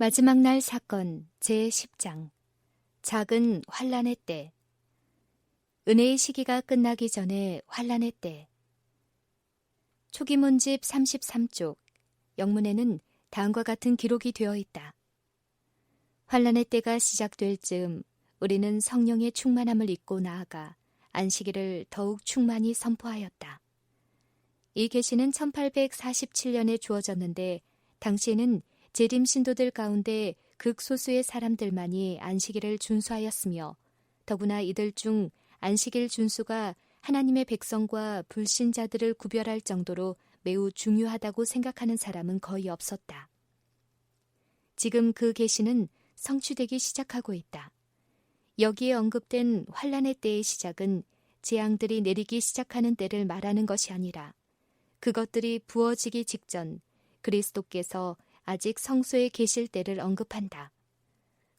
마지막 날 사건 제10장 작은 환란의 때. 은혜의 시기가 끝나기 전에 환란의 때. 초기 문집 33쪽 영문에는 다음과 같은 기록이 되어 있다. 환란의 때가 시작될 즈음 우리는 성령의 충만함을 입고 나아가 안식일을 더욱 충만히 선포하였다. 이 계시는 1847년에 주어졌는데 당시에는 재림 신도들 가운데 극소수의 사람들만이 안식일을 준수하였으며 더구나 이들 중 안식일 준수가 하나님의 백성과 불신자들을 구별할 정도로 매우 중요하다고 생각하는 사람은 거의 없었다. 지금 그 계시는 성취되기 시작하고 있다. 여기에 언급된 환란의 때의 시작은 재앙들이 내리기 시작하는 때를 말하는 것이 아니라 그것들이 부어지기 직전 그리스도께서 아직 성소에 계실 때를 언급한다.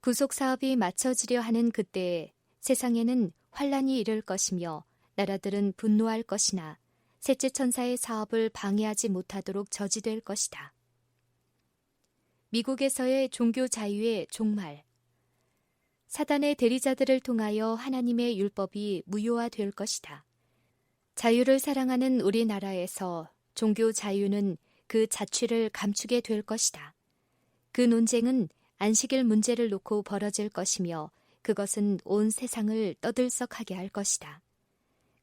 구속 사업이 마쳐지려 하는 그때에 세상에는 환란이 이를 것이며 나라들은 분노할 것이나 셋째 천사의 사업을 방해하지 못하도록 저지될 것이다. 미국에서의 종교 자유의 종말. 사단의 대리자들을 통하여 하나님의 율법이 무효화될 것이다. 자유를 사랑하는 우리나라에서 종교 자유는 그 자취를 감추게 될 것이다. 그 논쟁은 안식일 문제를 놓고 벌어질 것이며 그것은 온 세상을 떠들썩하게 할 것이다.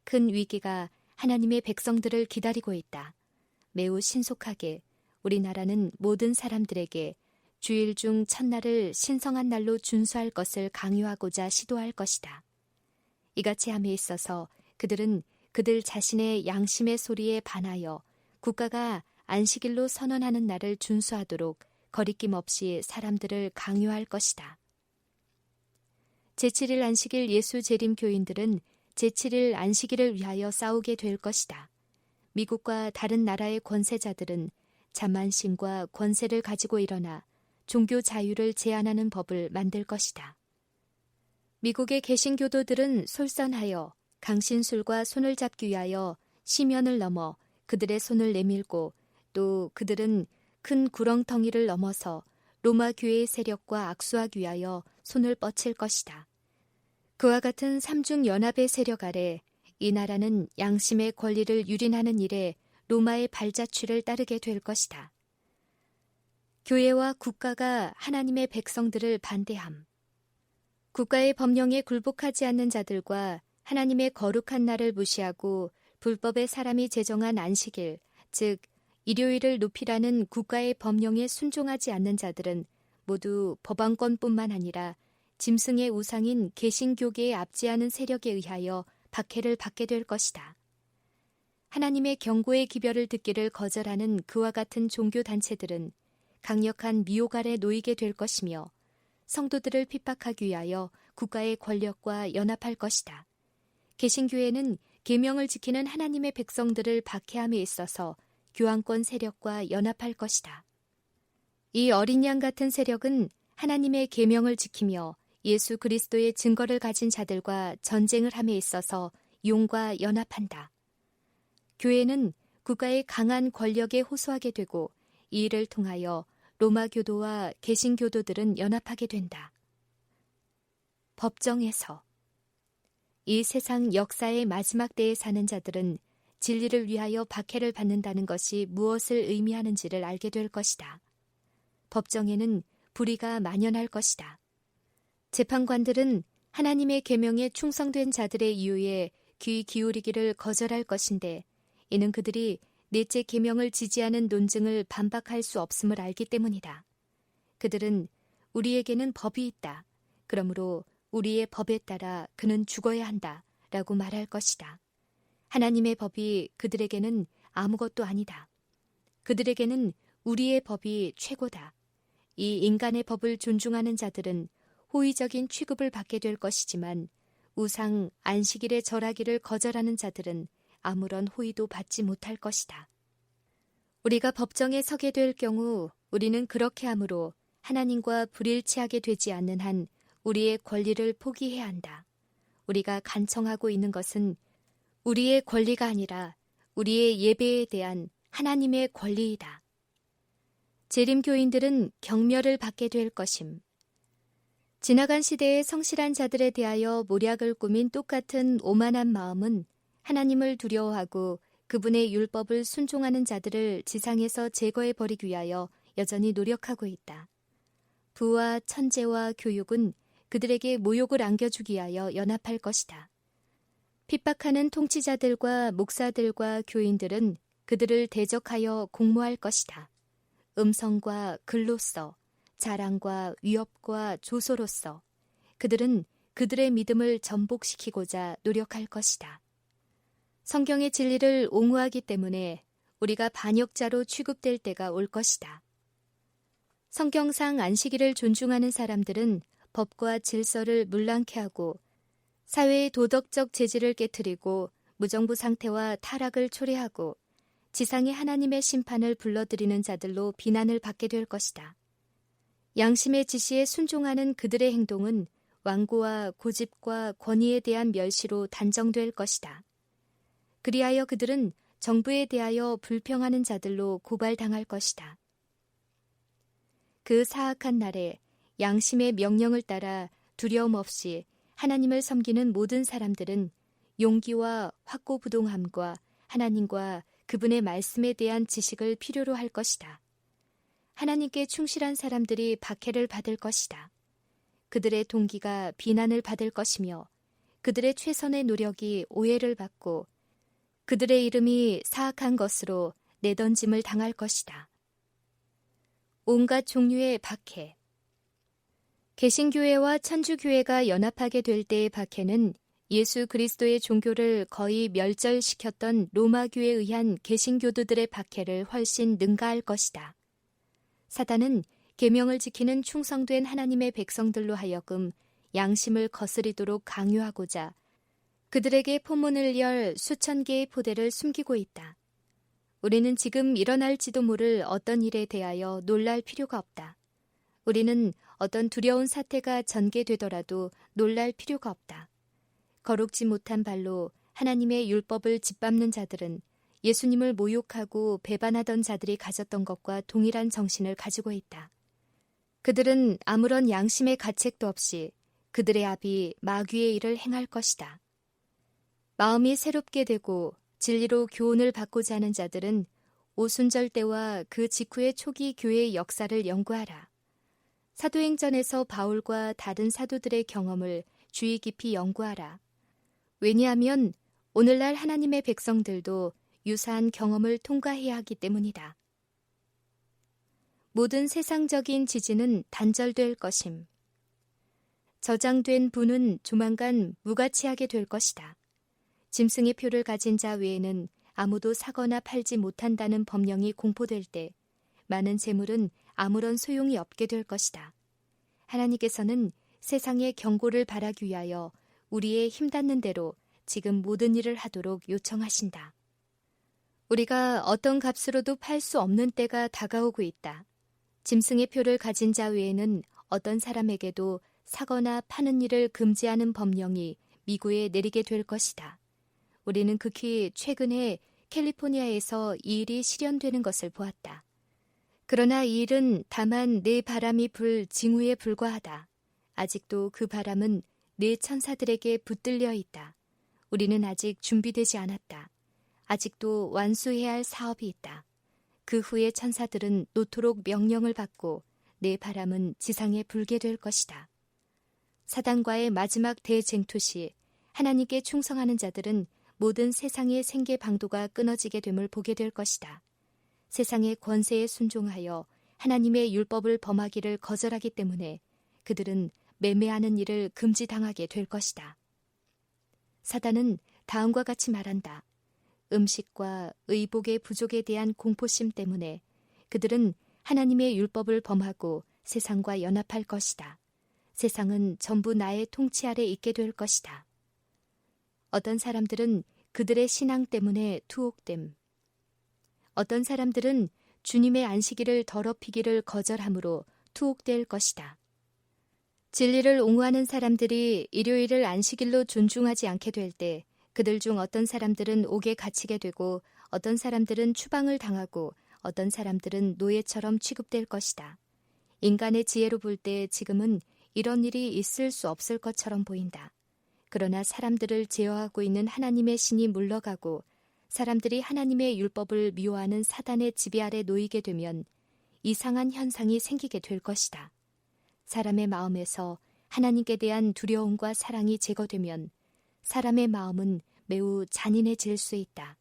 큰 위기가 하나님의 백성들을 기다리고 있다. 매우 신속하게 우리나라는 모든 사람들에게 주일 중 첫날을 신성한 날로 준수할 것을 강요하고자 시도할 것이다. 이같이 함에 있어서 그들은 그들 자신의 양심의 소리에 반하여 국가가 안식일로 선언하는 날을 준수하도록 거리낌 없이 사람들을 강요할 것이다. 제7일 안식일 예수 재림 교인들은 제7일 안식일을 위하여 싸우게 될 것이다. 미국과 다른 나라의 권세자들은 자만심과 권세를 가지고 일어나 종교 자유를 제한하는 법을 만들 것이다. 미국의 개신교도들은 솔선하여 강신술과 손을 잡기 위하여 시면을 넘어 그들의 손을 내밀고 또 그들은 큰 구렁텅이를 넘어서 로마 교회의 세력과 악수하기 위하여 손을 뻗칠 것이다. 그와 같은 삼중 연합의 세력 아래 이 나라는 양심의 권리를 유린하는 일에 로마의 발자취를 따르게 될 것이다. 교회와 국가가 하나님의 백성들을 반대함. 국가의 법령에 굴복하지 않는 자들과 하나님의 거룩한 날을 무시하고 불법의 사람이 제정한 안식일, 즉 일요일을 높이라는 국가의 법령에 순종하지 않는 자들은 모두 법안권뿐만 아니라 짐승의 우상인 개신교계에 압제하는 세력에 의하여 박해를 받게 될 것이다. 하나님의 경고의 기별을 듣기를 거절하는 그와 같은 종교단체들은 강력한 미혹 아래 놓이게 될 것이며 성도들을 핍박하기 위하여 국가의 권력과 연합할 것이다. 개신교회는 계명을 지키는 하나님의 백성들을 박해함에 있어서 교황권 세력과 연합할 것이다. 이 어린 양 같은 세력은 하나님의 계명을 지키며 예수 그리스도의 증거를 가진 자들과 전쟁을 함에 있어서 용과 연합한다. 교회는 국가의 강한 권력에 호소하게 되고 이 일을 통하여 로마 교도와 개신 교도들은 연합하게 된다. 법정에서 이 세상 역사의 마지막 때에 사는 자들은 진리를 위하여 박해를 받는다는 것이 무엇을 의미하는지를 알게 될 것이다. 법정에는 불의가 만연할 것이다. 재판관들은 하나님의 계명에 충성된 자들의 이유에 귀 기울이기를 거절할 것인데 이는 그들이 넷째 계명을 지지하는 논증을 반박할 수 없음을 알기 때문이다. 그들은 우리에게는 법이 있다. 그러므로 우리의 법에 따라 그는 죽어야 한다. 라고 말할 것이다. 하나님의 법이 그들에게는 아무것도 아니다. 그들에게는 우리의 법이 최고다. 이 인간의 법을 존중하는 자들은 호의적인 취급을 받게 될 것이지만 우상 안식일의 절하기를 거절하는 자들은 아무런 호의도 받지 못할 것이다. 우리가 법정에 서게 될 경우 우리는 그렇게 함으로 하나님과 불일치하게 되지 않는 한 우리의 권리를 포기해야 한다. 우리가 간청하고 있는 것은 우리의 권리가 아니라 우리의 예배에 대한 하나님의 권리이다. 재림교인들은 경멸을 받게 될 것임. 지나간 시대의 성실한 자들에 대하여 모략을 꾸민 똑같은 오만한 마음은 하나님을 두려워하고 그분의 율법을 순종하는 자들을 지상에서 제거해버리기 위하여 여전히 노력하고 있다. 부와 천재와 교육은 그들에게 모욕을 안겨주기 위하여 연합할 것이다. 핍박하는 통치자들과 목사들과 교인들은 그들을 대적하여 공모할 것이다. 음성과 글로써, 자랑과 위협과 조소로서 그들은 그들의 믿음을 전복시키고자 노력할 것이다. 성경의 진리를 옹호하기 때문에 우리가 반역자로 취급될 때가 올 것이다. 성경상 안식일을 존중하는 사람들은 법과 질서를 문란케 하고 사회의 도덕적 재질을 깨트리고 무정부 상태와 타락을 초래하고 지상의 하나님의 심판을 불러들이는 자들로 비난을 받게 될 것이다. 양심의 지시에 순종하는 그들의 행동은 완고와 고집과 권위에 대한 멸시로 단정될 것이다. 그리하여 그들은 정부에 대하여 불평하는 자들로 고발당할 것이다. 그 사악한 날에 양심의 명령을 따라 두려움 없이 하나님을 섬기는 모든 사람들은 용기와 확고부동함과 하나님과 그분의 말씀에 대한 지식을 필요로 할 것이다. 하나님께 충실한 사람들이 박해를 받을 것이다. 그들의 동기가 비난을 받을 것이며 그들의 최선의 노력이 오해를 받고 그들의 이름이 사악한 것으로 내던짐을 당할 것이다. 온갖 종류의 박해. 개신교회와 천주교회가 연합하게 될 때의 박해는 예수 그리스도의 종교를 거의 멸절시켰던 로마교에 의한 개신교도들의 박해를 훨씬 능가할 것이다. 사단은 계명을 지키는 충성된 하나님의 백성들로 하여금 양심을 거스리도록 강요하고자 그들에게 포문을 열 수천 개의 포대를 숨기고 있다. 우리는 지금 일어날지도 모를 어떤 일에 대하여 놀랄 필요가 없다. 우리는 어떤 두려운 사태가 전개되더라도 놀랄 필요가 없다. 거룩지 못한 발로 하나님의 율법을 짓밟는 자들은 예수님을 모욕하고 배반하던 자들이 가졌던 것과 동일한 정신을 가지고 있다. 그들은 아무런 양심의 가책도 없이 그들의 압이 마귀의 일을 행할 것이다. 마음이 새롭게 되고 진리로 교훈을 받고자 하는 자들은 오순절 때와 그 직후의 초기 교회의 역사를 연구하라. 사도행전에서 바울과 다른 사도들의 경험을 주의 깊이 연구하라. 왜냐하면 오늘날 하나님의 백성들도 유사한 경험을 통과해야 하기 때문이다. 모든 세상적인 지지는 단절될 것임. 저장된 부는 조만간 무가치하게 될 것이다. 짐승의 표를 가진 자 외에는 아무도 사거나 팔지 못한다는 법령이 공포될 때 많은 재물은 아무런 소용이 없게 될 것이다. 하나님께서는 세상의 경고를 바라기 위하여 우리의 힘닿는 대로 지금 모든 일을 하도록 요청하신다. 우리가 어떤 값으로도 팔 수 없는 때가 다가오고 있다. 짐승의 표를 가진 자 외에는 어떤 사람에게도 사거나 파는 일을 금지하는 법령이 미국에 내리게 될 것이다. 우리는 극히 최근에 캘리포니아에서 이 일이 실현되는 것을 보았다. 그러나 이 일은 다만 네 바람이 불 징후에 불과하다. 아직도 그 바람은 네 천사들에게 붙들려 있다. 우리는 아직 준비되지 않았다. 아직도 완수해야 할 사업이 있다. 그 후에 천사들은 노토록 명령을 받고 네 바람은 지상에 불게 될 것이다. 사단과의 마지막 대쟁투 시 하나님께 충성하는 자들은 모든 세상의 생계 방도가 끊어지게 됨을 보게 될 것이다. 세상의 권세에 순종하여 하나님의 율법을 범하기를 거절하기 때문에 그들은 매매하는 일을 금지당하게 될 것이다. 사단은 다음과 같이 말한다. 음식과 의복의 부족에 대한 공포심 때문에 그들은 하나님의 율법을 범하고 세상과 연합할 것이다. 세상은 전부 나의 통치 아래 있게 될 것이다. 어떤 사람들은 그들의 신앙 때문에 투옥됨. 어떤 사람들은 주님의 안식일을 더럽히기를 거절함으로 투옥될 것이다. 진리를 옹호하는 사람들이 일요일을 안식일로 존중하지 않게 될 때 그들 중 어떤 사람들은 옥에 갇히게 되고 어떤 사람들은 추방을 당하고 어떤 사람들은 노예처럼 취급될 것이다. 인간의 지혜로 볼 때 지금은 이런 일이 있을 수 없을 것처럼 보인다. 그러나 사람들을 제어하고 있는 하나님의 신이 물러가고 사람들이 하나님의 율법을 미워하는 사단의 지배 아래 놓이게 되면 이상한 현상이 생기게 될 것이다. 사람의 마음에서 하나님께 대한 두려움과 사랑이 제거되면 사람의 마음은 매우 잔인해질 수 있다.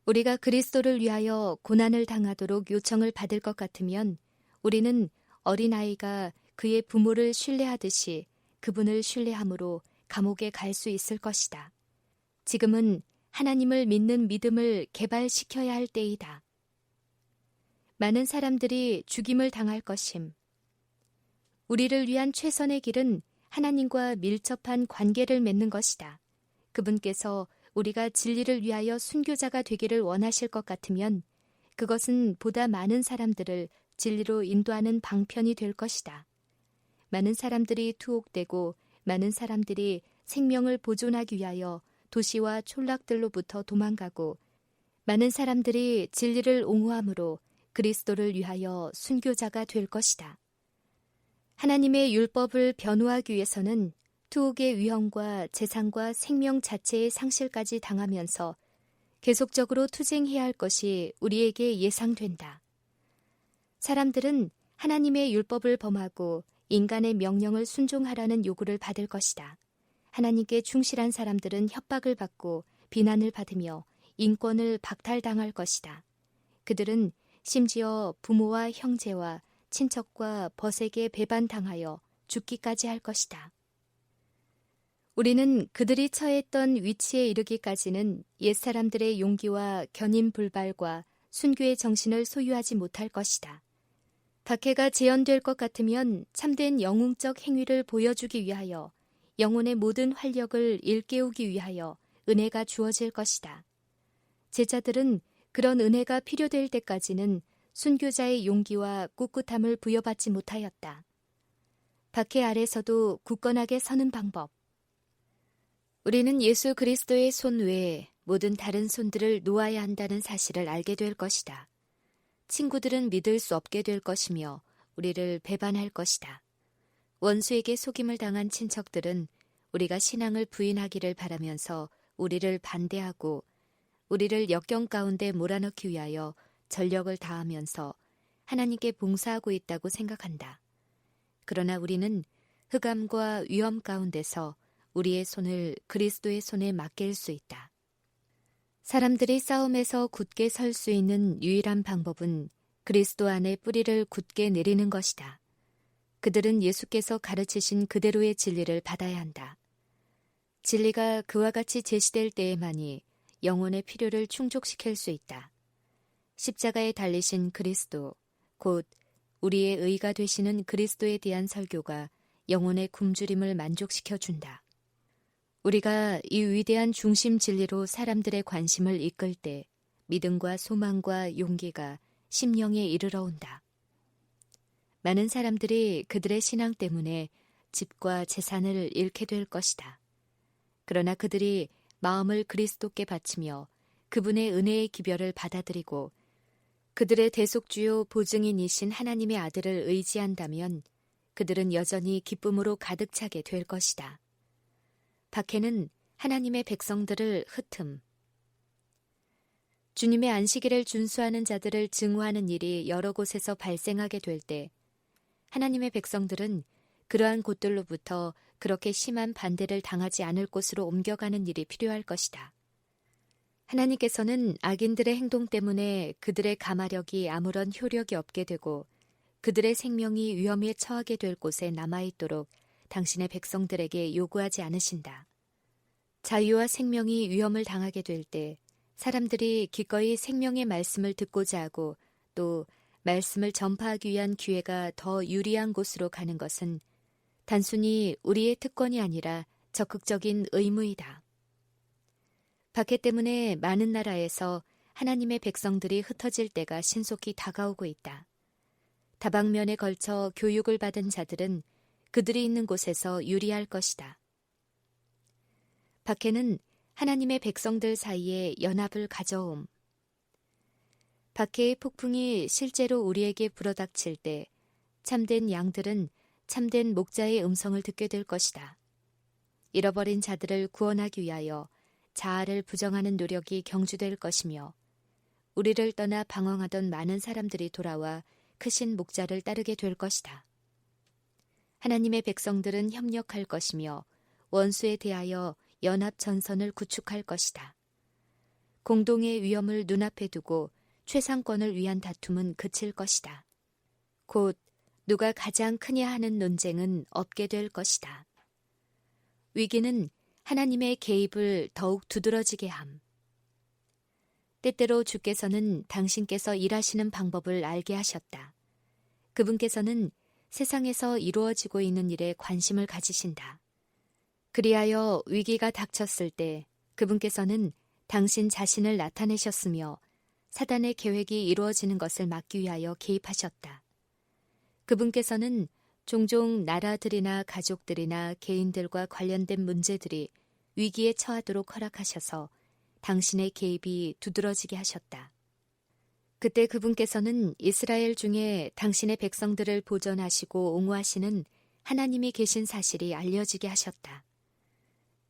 우리가 그리스도를 위하여 고난을 당하도록 요청을 받을 것 같으면 우리는 어린아이가 그의 부모를 신뢰하듯이 그분을 신뢰함으로 감옥에 갈 수 있을 것이다. 지금은 하나님을 믿는 믿음을 개발시켜야 할 때이다. 많은 사람들이 죽임을 당할 것임. 우리를 위한 최선의 길은 하나님과 밀접한 관계를 맺는 것이다. 그분께서 우리가 진리를 위하여 순교자가 되기를 원하실 것 같으면 그것은 보다 많은 사람들을 진리로 인도하는 방편이 될 것이다. 많은 사람들이 투옥되고 많은 사람들이 생명을 보존하기 위하여 도시와 촌락들로부터 도망가고 많은 사람들이 진리를 옹호함으로 그리스도를 위하여 순교자가 될 것이다. 하나님의 율법을 변호하기 위해서는 투옥의 위험과 재산과 생명 자체의 상실까지 당하면서 계속적으로 투쟁해야 할 것이 우리에게 예상된다. 사람들은 하나님의 율법을 범하고 인간의 명령을 순종하라는 요구를 받을 것이다. 하나님께 충실한 사람들은 협박을 받고 비난을 받으며 인권을 박탈당할 것이다. 그들은 심지어 부모와 형제와 친척과 벗에게 배반당하여 죽기까지 할 것이다. 우리는 그들이 처했던 위치에 이르기까지는 옛사람들의 용기와 견인불발과 순교의 정신을 소유하지 못할 것이다. 박해가 재현될 것 같으면 참된 영웅적 행위를 보여주기 위하여 영혼의 모든 활력을 일깨우기 위하여 은혜가 주어질 것이다. 제자들은 그런 은혜가 필요될 때까지는 순교자의 용기와 꿋꿋함을 부여받지 못하였다. 박해 아래서도 굳건하게 서는 방법. 우리는 예수 그리스도의 손 외에 모든 다른 손들을 놓아야 한다는 사실을 알게 될 것이다. 친구들은 믿을 수 없게 될 것이며 우리를 배반할 것이다. 원수에게 속임을 당한 친척들은 우리가 신앙을 부인하기를 바라면서 우리를 반대하고 우리를 역경 가운데 몰아넣기 위하여 전력을 다하면서 하나님께 봉사하고 있다고 생각한다. 그러나 우리는 흑암과 위험 가운데서 우리의 손을 그리스도의 손에 맡길 수 있다. 사람들이 싸움에서 굳게 설 수 있는 유일한 방법은 그리스도 안에 뿌리를 굳게 내리는 것이다. 그들은 예수께서 가르치신 그대로의 진리를 받아야 한다. 진리가 그와 같이 제시될 때에만이 영혼의 필요를 충족시킬 수 있다. 십자가에 달리신 그리스도, 곧 우리의 의가 되시는 그리스도에 대한 설교가 영혼의 굶주림을 만족시켜준다. 우리가 이 위대한 중심 진리로 사람들의 관심을 이끌 때 믿음과 소망과 용기가 심령에 이르러 온다. 많은 사람들이 그들의 신앙 때문에 집과 재산을 잃게 될 것이다. 그러나 그들이 마음을 그리스도께 바치며 그분의 은혜의 기별을 받아들이고 그들의 대속주요 보증인이신 하나님의 아들을 의지한다면 그들은 여전히 기쁨으로 가득 차게 될 것이다. 박해는 하나님의 백성들을 흩음. 주님의 안식일을 준수하는 자들을 증오하는 일이 여러 곳에서 발생하게 될 때 하나님의 백성들은 그러한 곳들로부터 그렇게 심한 반대를 당하지 않을 곳으로 옮겨가는 일이 필요할 것이다. 하나님께서는 악인들의 행동 때문에 그들의 가마력이 아무런 효력이 없게 되고 그들의 생명이 위험에 처하게 될 곳에 남아있도록 당신의 백성들에게 요구하지 않으신다. 자유와 생명이 위험을 당하게 될 때 사람들이 기꺼이 생명의 말씀을 듣고자 하고 또 말씀을 전파하기 위한 기회가 더 유리한 곳으로 가는 것은 단순히 우리의 특권이 아니라 적극적인 의무이다. 박해 때문에 많은 나라에서 하나님의 백성들이 흩어질 때가 신속히 다가오고 있다. 다방면에 걸쳐 교육을 받은 자들은 그들이 있는 곳에서 유리할 것이다. 박해는 하나님의 백성들 사이에 연합을 가져옴. 박해의 폭풍이 실제로 우리에게 불어닥칠 때 참된 양들은 참된 목자의 음성을 듣게 될 것이다. 잃어버린 자들을 구원하기 위하여 자아를 부정하는 노력이 경주될 것이며 우리를 떠나 방황하던 많은 사람들이 돌아와 크신 목자를 따르게 될 것이다. 하나님의 백성들은 협력할 것이며 원수에 대하여 연합전선을 구축할 것이다. 공동의 위험을 눈앞에 두고 최상권을 위한 다툼은 그칠 것이다. 곧 누가 가장 크냐 하는 논쟁은 없게 될 것이다. 위기는 하나님의 개입을 더욱 두드러지게 함. 때때로 주께서는 당신께서 일하시는 방법을 알게 하셨다. 그분께서는 세상에서 이루어지고 있는 일에 관심을 가지신다. 그리하여 위기가 닥쳤을 때 그분께서는 당신 자신을 나타내셨으며 사단의 계획이 이루어지는 것을 막기 위하여 개입하셨다. 그분께서는 종종 나라들이나 가족들이나 개인들과 관련된 문제들이 위기에 처하도록 허락하셔서 당신의 개입이 두드러지게 하셨다. 그때 그분께서는 이스라엘 중에 당신의 백성들을 보존하시고 옹호하시는 하나님이 계신 사실이 알려지게 하셨다.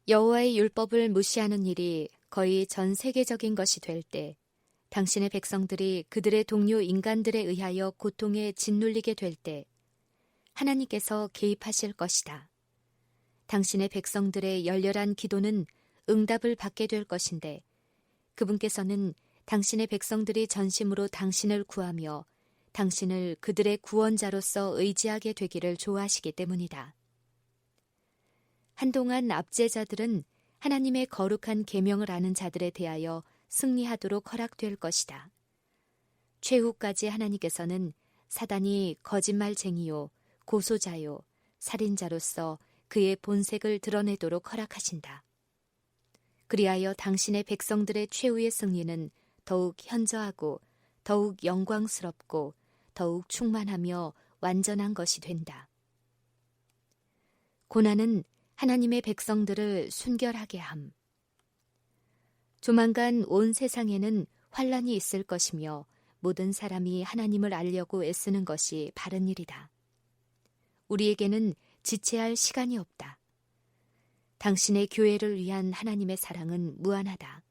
여호와의 율법을 무시하는 일이 거의 전 세계적인 것이 될 때 당신의 백성들이 그들의 동료 인간들에 의하여 고통에 짓눌리게 될 때 하나님께서 개입하실 것이다. 당신의 백성들의 열렬한 기도는 응답을 받게 될 것인데 그분께서는 당신의 백성들이 전심으로 당신을 구하며 당신을 그들의 구원자로서 의지하게 되기를 좋아하시기 때문이다. 한동안 압제자들은 하나님의 거룩한 계명을 아는 자들에 대하여 승리하도록 허락될 것이다. 최후까지 하나님께서는 사단이 거짓말쟁이요, 고소자요, 살인자로서 그의 본색을 드러내도록 허락하신다. 그리하여 당신의 백성들의 최후의 승리는 더욱 현저하고 더욱 영광스럽고 더욱 충만하며 완전한 것이 된다. 고난은 하나님의 백성들을 순결하게 함. 조만간 온 세상에는 환란이 있을 것이며 모든 사람이 하나님을 알려고 애쓰는 것이 바른 일이다. 우리에게는 지체할 시간이 없다. 당신의 교회를 위한 하나님의 사랑은 무한하다.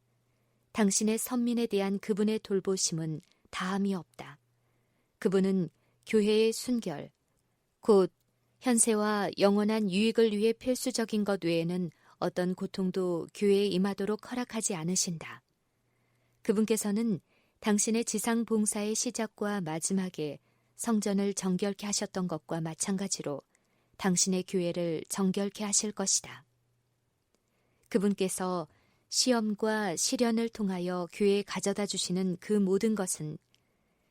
당신의 선민에 대한 그분의 돌보심은 다함이 없다. 그분은 교회의 순결, 곧 현세와 영원한 유익을 위해 필수적인 것 외에는 어떤 고통도 교회에 임하도록 허락하지 않으신다. 그분께서는 당신의 지상 봉사의 시작과 마지막에 성전을 정결케 하셨던 것과 마찬가지로 당신의 교회를 정결케 하실 것이다. 그분께서 시험과 시련을 통하여 교회에 가져다 주시는 그 모든 것은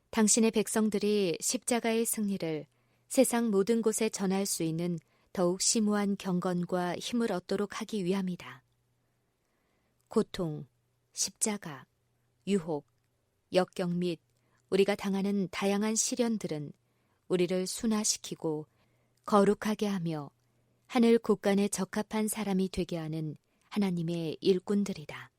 당신의 백성들이 십자가의 승리를 세상 모든 곳에 전할 수 있는 더욱 심오한 경건과 힘을 얻도록 하기 위함이다. 고통, 십자가, 유혹, 역경 및 우리가 당하는 다양한 시련들은 우리를 순화시키고 거룩하게 하며 하늘 곳간에 적합한 사람이 되게 하는 하나님의 일꾼들이다.